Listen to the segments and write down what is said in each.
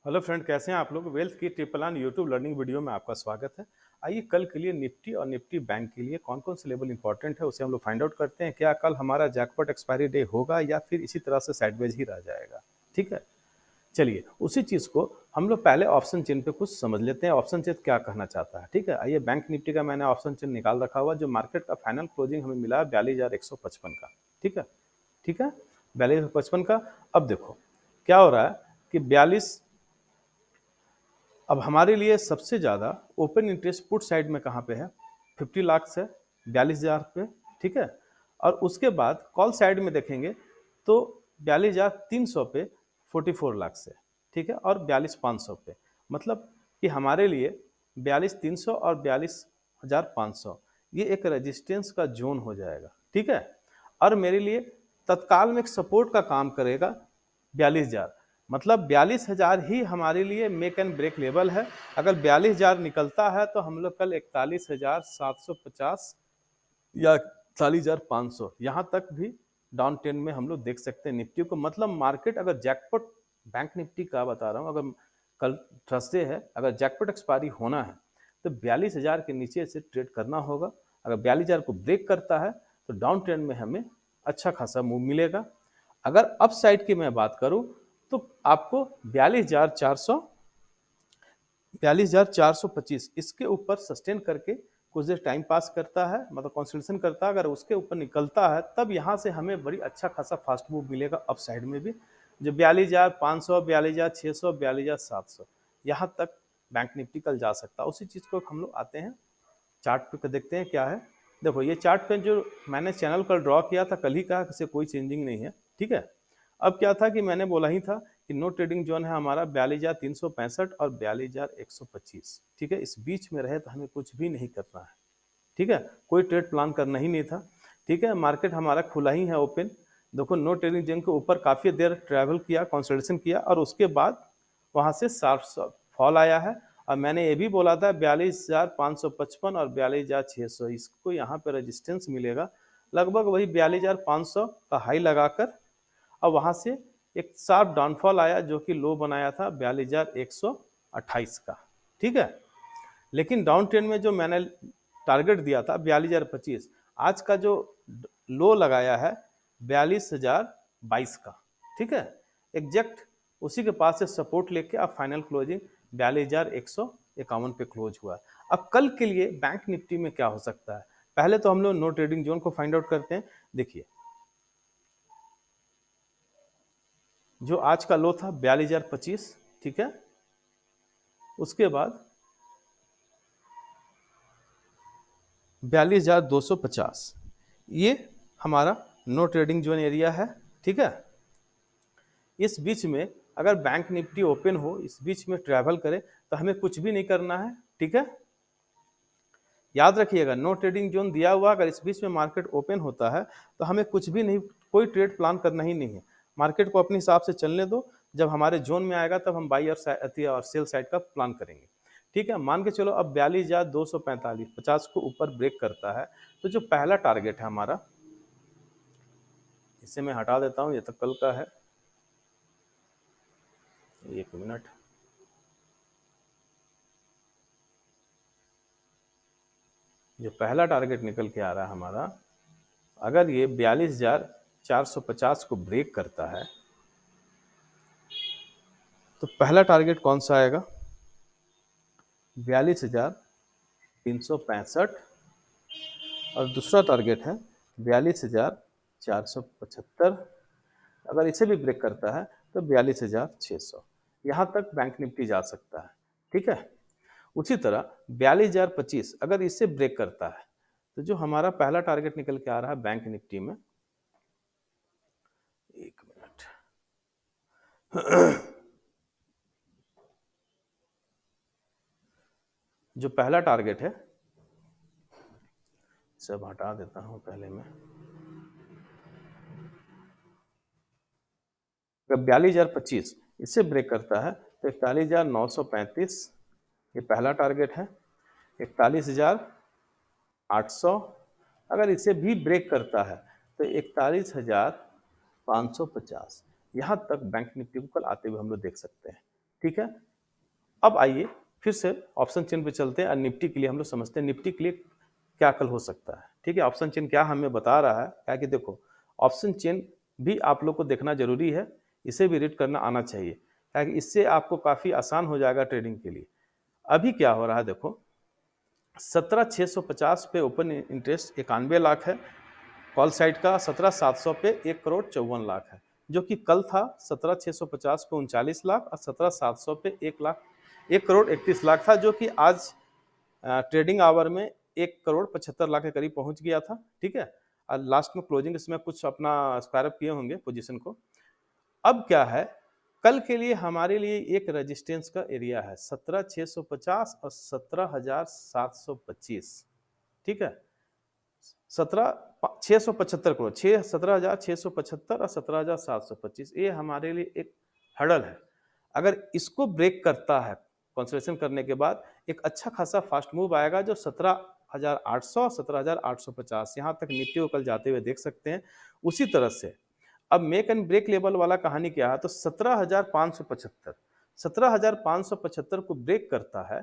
Hello friend, कैसे हैं आप लोग। वेल्थ की triple on YouTube learning video में आपका स्वागत है। आइए कल के लिए निफ्टी और निफ्टी बैंक के लिए कौन कौन से लेवल इंपॉर्टेंट है उसे हम लोग फाइंड आउट करते हैं। क्या कल हमारा जैकपॉट एक्सपायरी डे होगा या फिर इसी तरह से साइडवेज ही रह जाएगा। ठीक है, चलिए उसी चीज़ को हम लोग पहले ऑप्शन चेन पे कुछ समझ लेते हैं। ऑप्शन चेन क्या कहना चाहता है। ठीक है, आइए बैंक निफ्टी का मैंने ऑप्शन चेन निकाल रखा हुआ, जो मार्केट का फाइनल क्लोजिंग हमें मिला है 42,155 का। ठीक है, ठीक है, 42,155 का। अब देखो क्या हो रहा है कि 42, अब हमारे लिए सबसे ज़्यादा ओपन इंटरेस्ट पुट साइड में कहाँ पे है, 50 लाख से 42,000 पे। ठीक है, और उसके बाद कॉल साइड में देखेंगे तो 42,300 पे 44 लाख से। ठीक है, और 42,500 पे, मतलब कि हमारे लिए 42,300 और 42,500 ये एक रेजिस्टेंस का जोन हो जाएगा। ठीक है, और मेरे लिए तत्काल में एक सपोर्ट का काम करेगा 42,000, मतलब 42,000 ही हमारे लिए मेक एंड ब्रेक लेवल है। अगर 42,000 निकलता है तो हम लोग कल 41,750 या 41,500 यहाँ तक भी डाउन ट्रेंड में हम लोग देख सकते हैं निफ्टी को। मतलब मार्केट अगर जैकपॉट, बैंक निफ्टी का बता रहा हूँ, अगर कल थर्सडे है, अगर जैकपॉट एक्सपायरी होना है तो 42,000 के नीचे से ट्रेड करना होगा। अगर 42,000 को ब्रेक करता है तो डाउन ट्रेंड में हमें अच्छा खासा मूव मिलेगा। अगर अप साइड की मैं बात करूं तो आपको 42,400, 42,425 इसके ऊपर सस्टेन करके कुछ देर टाइम पास करता है, मतलब कंसल्टेशन करता है। अगर उसके ऊपर निकलता है तब यहाँ से हमें बड़ी अच्छा खासा फास्ट मूव मिलेगा अप साइड में भी, जो 42,500, 42,600, 42,700 यहाँ तक बैंक निफ्टी कल जा सकता है। उसी चीज़ को हम लोग आते हैं चार्ट पे देखते हैं क्या है। देखो ये चार्ट पे जो मैंने चैनल कल ड्रॉ किया था, कल ही कहा कि कोई चेंजिंग नहीं है। ठीक है, अब क्या था कि मैंने बोला ही था कि नो ट्रेडिंग जोन है हमारा 42,365 और 42,125। ठीक है, इस बीच में रहे तो हमें कुछ भी नहीं करना है। ठीक है, कोई ट्रेड प्लान करना ही नहीं था। ठीक है, मार्केट हमारा खुला ही है ओपन। देखो नो ट्रेडिंग जोन के ऊपर काफ़ी देर ट्रैवल किया, कंसल्टेशन किया, और उसके बाद वहाँ से शार्प फॉल आया है। और मैंने ये भी बोला था 42,555 और 42,600 इसको यहाँ पे रेजिस्टेंस मिलेगा, लगभग वही 42,500 का हाई लगाकर। और वहाँ से एक शार्प डाउनफॉल आया जो कि लो बनाया था 42,128 का। ठीक है, लेकिन डाउन ट्रेंड में जो मैंने टारगेट दिया था 42,025, आज का जो लो लगाया है 42,022 का। ठीक है, एग्जैक्ट उसी के पास से सपोर्ट लेके अब फाइनल क्लोजिंग 42,151 पे क्लोज हुआ। अब कल के लिए बैंक निफ्टी में क्या हो सकता है, पहले तो हम लोग नो ट्रेडिंग जोन को फाइंड आउट करते हैं। देखिए जो आज का लो था 42,025, ठीक है, उसके बाद 42,250 ये हमारा नो ट्रेडिंग जोन एरिया है। ठीक है, इस बीच में अगर बैंक निफ्टी ओपन हो, इस बीच में ट्रैवल करे तो हमें कुछ भी नहीं करना है। ठीक है, याद रखिएगा नो ट्रेडिंग जोन दिया हुआ, अगर इस बीच में मार्केट ओपन होता है तो हमें कुछ भी नहीं, कोई ट्रेड प्लान करना ही नहीं है। मार्केट को अपने हिसाब से चलने दो, जब हमारे जोन में आएगा तब हम बाई और सेल साइड का प्लान करेंगे। ठीक है, मान के चलो अब 42,245 50 को ऊपर ब्रेक करता है तो जो पहला टारगेट है हमारा, इसे मैं हटा देता हूँ, ये तो कल का है, एक मिनट। जो पहला टारगेट निकल के आ रहा है हमारा, अगर ये 42,450 को ब्रेक करता है तो पहला टारगेट कौन सा आएगा, 42,365, और दूसरा टारगेट है 42,475। अगर इसे भी ब्रेक करता है तो 42,600 यहाँ तक बैंक निफ्टी जा सकता है। ठीक है, उसी तरह 42,025 अगर इसे ब्रेक करता है तो जो हमारा पहला टारगेट निकल के आ रहा है बैंक निफ्टी में, एक मिनट, जो पहला टारगेट है, सब हटा देता हूं पहले में। अगर 42,025 इसे ब्रेक करता है तो 41,935 ये पहला टारगेट है। 41,800 अगर इसे भी ब्रेक करता है तो 41,550 यहाँ तक बैंक निफ्टी को कल आते हुए हम लोग देख सकते हैं। ठीक है। अब आइए फिर से ऑप्शन चेन पे चलते हैं और निफ्टी के लिए हम लोग समझते हैं निफ्टी के लिए क्या कल हो सकता है। ठीक है, ऑप्शन चेन क्या हमें बता रहा है, क्या कि देखो ऑप्शन चेन भी आप लोग को देखना जरूरी है, इसे भी रीड करना आना चाहिए, क्या कि इससे आपको काफ़ी आसान हो जाएगा ट्रेडिंग के लिए। अभी क्या हो रहा है देखो, 17,650 पे ओपन इंटरेस्ट 91 लाख है, कॉल साइड का 17,700 पे 1,54,00,000 है, जो कि कल था 17,650 पे 39 लाख और 17,700 पे 1,31,00,000 था, जो कि आज ट्रेडिंग आवर में 1,75,00,000 के करीब पहुंच गया था। ठीक है, और लास्ट में क्लोजिंग इसमें कुछ अपना स्क्वायर अप किए होंगे पोजीशन को। अब क्या है, कल के लिए हमारे लिए एक रेजिस्टेंस का एरिया है 17,650 और 17,725। ठीक है, 17,675 करोड़, 17,675 और 17,725, ये हमारे लिए एक हर्डल है। अगर इसको ब्रेक करता है कंसोलिडेशन करने के बाद, एक अच्छा खासा फास्ट मूव आएगा जो 17,800 17,850 यहाँ तक निफ्टी को कल जाते हुए देख सकते हैं। उसी तरह से अब मेक एंड ब्रेक लेवल वाला कहानी क्या है, तो 17,575, 17,575 को ब्रेक करता है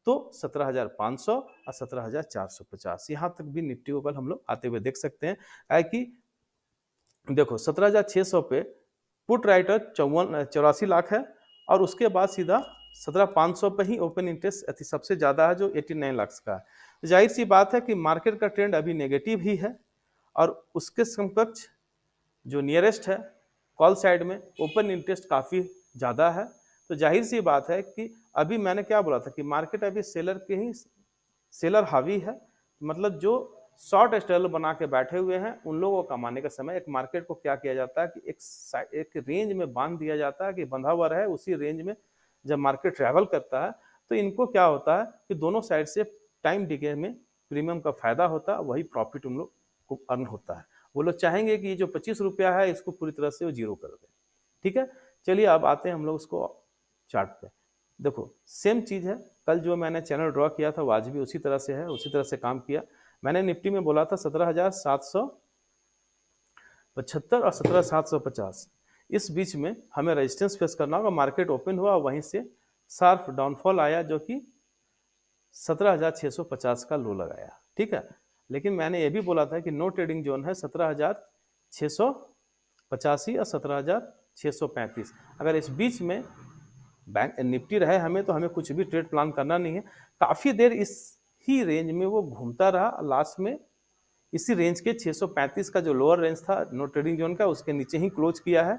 तो 17,500 और 17,450 यहाँ तक भी निफ्टी को कल हम लोग आते हुए देख सकते हैं। है कि देखो 17,600 पे पुट राइटर 84 लाख है, और उसके बाद सीधा 17,500 पे ही ओपन इंटरेस्ट सबसे ज्यादा है जो 89 लाख का है। जाहिर सी बात है कि मार्केट का ट्रेंड अभी नेगेटिव ही है, और उसके समकक्ष जो नियरेस्ट है कॉल साइड में ओपन इंटरेस्ट काफ़ी ज़्यादा है। तो जाहिर सी बात है कि अभी मैंने क्या बोला था कि मार्केट अभी सेलर हावी है, मतलब जो शॉर्ट स्ट्रेल बना के बैठे हुए हैं उन लोगों को कमाने का समय। एक मार्केट को क्या किया जाता है कि एक रेंज में बांध दिया जाता है कि बंधा हुआ रहे, उसी रेंज में जब मार्केट ट्रैवल करता है तो इनको क्या होता है कि दोनों साइड से टाइम डिके में प्रीमियम का फायदा होता है, वही प्रॉफिट उन लोग को अर्न होता है। वो लोग चाहेंगे कि ये जो 25 रुपया है इसको पूरी तरह से वो जीरो कर दे। ठीक है, चलिए अब आते हैं हम लोग उसको चार्ट पे। देखो सेम चीज़ है, कल जो मैंने चैनल ड्रॉ किया था वो आज भी उसी तरह से है, उसी तरह से काम किया। मैंने निफ्टी में बोला था 17,775 और 17,750, इस बीच में हमें रेजिस्टेंस फेस करना होगा। मार्केट ओपन हुआ, वहीं से शार्प डाउनफॉल आया जो कि 17,650 का लो लगाया। ठीक है, लेकिन मैंने ये भी बोला था कि नो ट्रेडिंग जोन है 17,685 और 17,635। अगर इस बीच में बैंक निफ्टी रहे हमें तो हमें कुछ भी ट्रेड प्लान करना नहीं है। काफ़ी देर इस ही रेंज में वो घूमता रहा, लास्ट में इसी रेंज के 635 का जो लोअर रेंज था नो ट्रेडिंग जोन का, उसके नीचे ही क्लोज किया है।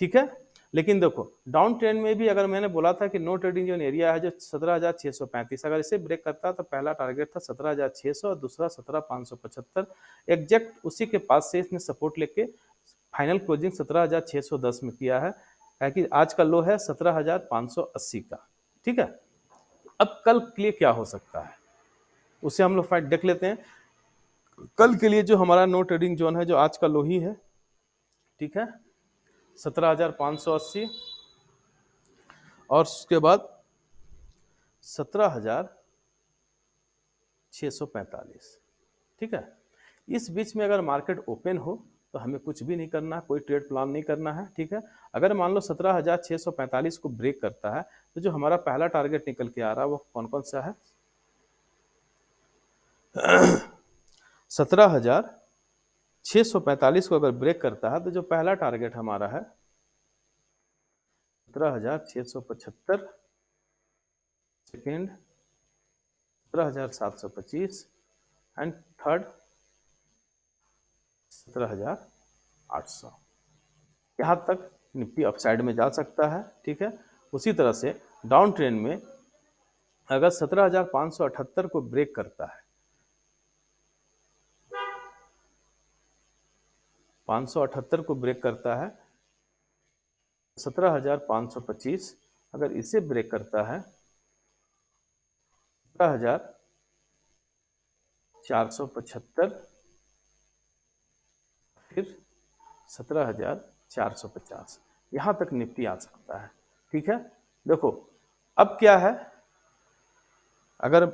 ठीक है, लेकिन देखो डाउन ट्रेंड में भी अगर मैंने बोला था कि नो ट्रेडिंग जोन एरिया है जो 17,635, अगर इसे ब्रेक करता तो पहला टारगेट था 17,600 और दूसरा 17,575। एग्जैक्ट उसी के पास से इसने सपोर्ट लेके फाइनल क्लोजिंग 17,610 में किया है, ताकि आज का लो है 17,580 का। ठीक है, अब कल के लिए क्या हो सकता है उसे हम लोग फाइट देख लेते हैं। कल के लिए जो हमारा नो ट्रेडिंग जोन है जो आज का लो ही है, ठीक है, 17,580 और उसके बाद 17,645। ठीक है, इस बीच में अगर मार्केट ओपन हो तो हमें कुछ भी नहीं करना, कोई ट्रेड प्लान नहीं करना है। ठीक है, अगर मान लो 17,645 को ब्रेक करता है तो जो हमारा पहला टारगेट निकल के आ रहा है वो कौन कौन सा है, 17,645 को अगर ब्रेक करता है तो जो पहला टारगेट हमारा है 17,675, सेकेंड 17,725 एंड थर्ड 17,800। यहाँ तक निफ्टी अपसाइड में जा सकता है। ठीक है, उसी तरह से डाउन ट्रेंड में अगर 17,578 को ब्रेक करता है, 578 को ब्रेक करता है, 17,525 अगर इसे ब्रेक करता है 17,475, फिर 17,450, यहाँ तक निफ्टी आ सकता है। ठीक है, देखो अब क्या है, अगर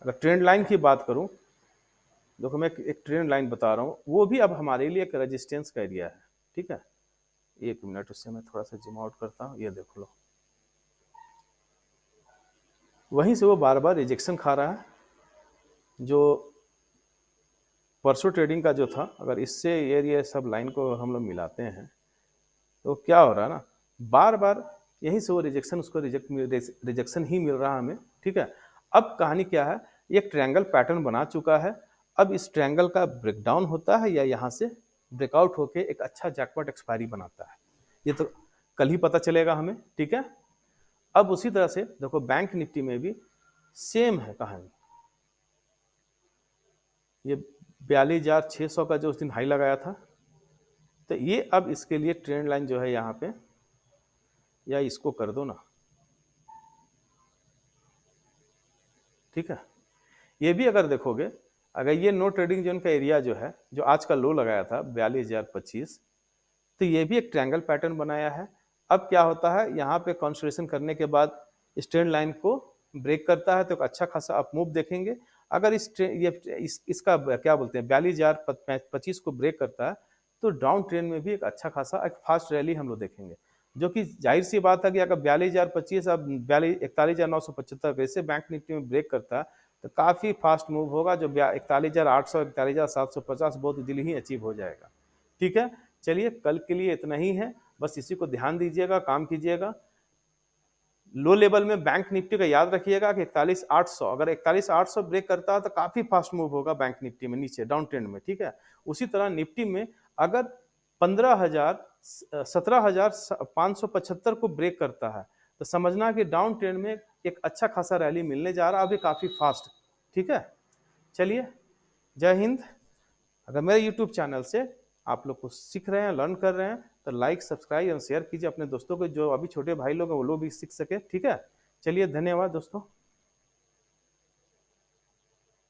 ट्रेंड लाइन की बात करूं, देखो मैं एक ट्रेंड लाइन बता रहा हूं, वो भी अब हमारे लिए एक रेजिस्टेंस का एरिया है। ठीक है, एक मिनट उससे मैं थोड़ा सा जिम आउट करता हूं, ये देख लो, वहीं से वो बार बार रिजेक्शन खा रहा है। जो परसों ट्रेडिंग का जो था, अगर इससे ये सब लाइन को हम लोग मिलाते हैं तो क्या हो रहा है ना, बार बार यहीं से वो रिजेक्शन, उसको रिजेक्शन ही मिल रहा है हमें। ठीक है, अब कहानी क्या है, ये ट्रायंगल पैटर्न बना चुका है। अब इस ट्रायंगल का ब्रेकडाउन होता है या यहाँ से ब्रेकआउट होके एक अच्छा जैकपॉट एक्सपायरी बनाता है, ये तो कल ही पता चलेगा हमें। ठीक है, अब उसी तरह से देखो बैंक निफ्टी में भी सेम है कहानी। ये 42,600 का जो उस दिन हाई लगाया था, तो ये अब इसके लिए ट्रेंड लाइन जो है यहाँ पे, या इसको कर दो ना, ठीक है। ये भी अगर देखोगे, अगर ये नो ट्रेडिंग जोन का एरिया जो है, जो आज का लो लगाया था 42,025, तो ये भी एक ट्रायंगल पैटर्न बनाया है। अब क्या होता है, यहाँ पे कंसोलिडेशन करने के बाद इस ट्रेंड लाइन को ब्रेक करता है तो एक अच्छा खासा अप मूव देखेंगे। अगर इसका क्या बोलते हैं 42,025 को ब्रेक करता है तो डाउन ट्रेंड में भी एक अच्छा खासा एक फास्ट रैली हम लोग देखेंगे, जो कि जाहिर सी बात है कि अगर 42,025 अब 41,975 ऐसे बैंक निफ्टी में ब्रेक करता है तो काफ़ी फास्ट मूव होगा, जो 41,800 41,750 बहुत इजीली ही अचीव हो जाएगा। ठीक है, चलिए कल के लिए इतना ही है, बस इसी को ध्यान दीजिएगा, काम कीजिएगा। लो लेवल में बैंक निफ्टी का याद रखिएगा कि 41,800, अगर 41,800 ब्रेक करता है तो काफी फास्ट मूव होगा बैंक निफ्टी में नीचे डाउन ट्रेंड में। ठीक है, उसी तरह निफ्टी में अगर 15,000 17,575 को ब्रेक करता है तो समझना कि डाउन ट्रेंड में एक अच्छा खासा रैली मिलने जा रहा है, अभी काफी फास्ट। ठीक है, चलिए, जय हिंद। अगर मेरे यूट्यूब चैनल से आप लोग कुछ सीख रहे हैं, लर्न कर रहे हैं, तो लाइक सब्सक्राइब और शेयर कीजिए अपने दोस्तों को, जो अभी छोटे भाई लोग हैं वो लोग भी सीख सके। ठीक है, चलिए, धन्यवाद दोस्तों।